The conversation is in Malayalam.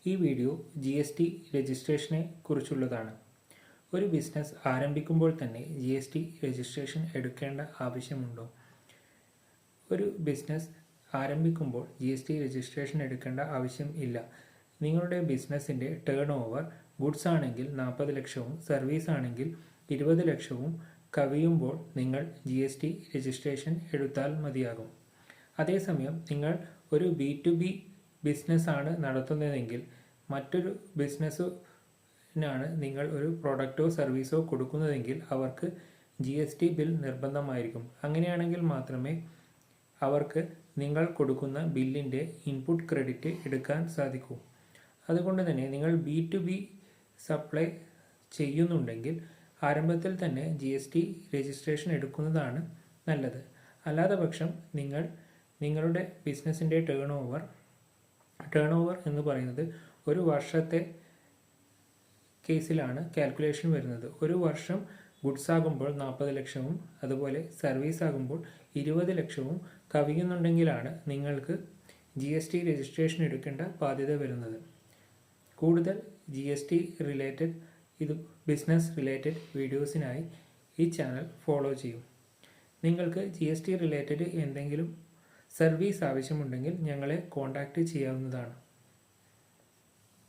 ഈ വീഡിയോ GST രജിസ്ട്രേഷനെ കുറിച്ചുള്ളതാണ്. ഒരു ബിസിനസ് ആരംഭിക്കുമ്പോൾ തന്നെ GST രജിസ്ട്രേഷൻ എടുക്കേണ്ട ആവശ്യമുണ്ടോ? ഒരു ബിസിനസ് ആരംഭിക്കുമ്പോൾ GST രജിസ്ട്രേഷൻ എടുക്കേണ്ട ആവശ്യം ഇല്ല. നിങ്ങളുടെ ബിസിനസ്സിൻ്റെ ടേൺ ഓവർ ഗുഡ്സ് ആണെങ്കിൽ 40 ലക്ഷവും സർവീസ് ആണെങ്കിൽ 20 ലക്ഷവും കവിയുമ്പോൾ നിങ്ങൾ GST രജിസ്ട്രേഷൻ എടുത്താൽ മതിയാകും. അതേസമയം നിങ്ങൾ ഒരു B2B ബിസിനസ്സാണ് നടത്തുന്നതെങ്കിൽ, മറ്റൊരു ബിസിനസ്സിനാണ് നിങ്ങൾ ഒരു പ്രൊഡക്റ്റോ സർവീസോ കൊടുക്കുന്നതെങ്കിൽ അവർക്ക് GST ബിൽ നിർബന്ധമായിരിക്കും. അങ്ങനെയാണെങ്കിൽ മാത്രമേ അവർക്ക് നിങ്ങൾ കൊടുക്കുന്ന ബില്ലിൻ്റെ ഇൻപുട്ട് ക്രെഡിറ്റ് എടുക്കാൻ സാധിക്കൂ. അതുകൊണ്ട് തന്നെ നിങ്ങൾ B2B സപ്ലൈ ചെയ്യുന്നുണ്ടെങ്കിൽ ആരംഭത്തിൽ തന്നെ GST രജിസ്ട്രേഷൻ എടുക്കുന്നതാണ് നല്ലത്. അല്ലാതെ പക്ഷം നിങ്ങൾ നിങ്ങളുടെ ബിസിനസ്സിൻ്റെ ടേൺ ഓവർ എന്ന് പറയുന്നത് ഒരു വർഷത്തെ കേസിലാണ് കാൽക്കുലേഷൻ വരുന്നത്. ഒരു വർഷം ഗുഡ്സ് ആകുമ്പോൾ 40 ലക്ഷവും അതുപോലെ സർവീസ് ആകുമ്പോൾ 20 ലക്ഷവും കവിയുന്നുണ്ടെങ്കിലാണ് നിങ്ങൾക്ക് GST രജിസ്ട്രേഷൻ എടുക്കേണ്ട ബാധ്യത വരുന്നത്. കൂടുതൽ GST റിലേറ്റഡ് ബിസിനസ് റിലേറ്റഡ് വീഡിയോസിനായി ഈ ചാനൽ ഫോളോ ചെയ്യൂ. നിങ്ങൾക്ക് GST റിലേറ്റഡ് എന്തെങ്കിലും സർവീസ് ആവശ്യമുണ്ടെങ്കിൽ ഞങ്ങളെ കോൺടാക്റ്റ് ചെയ്യാവുന്നതാണ്.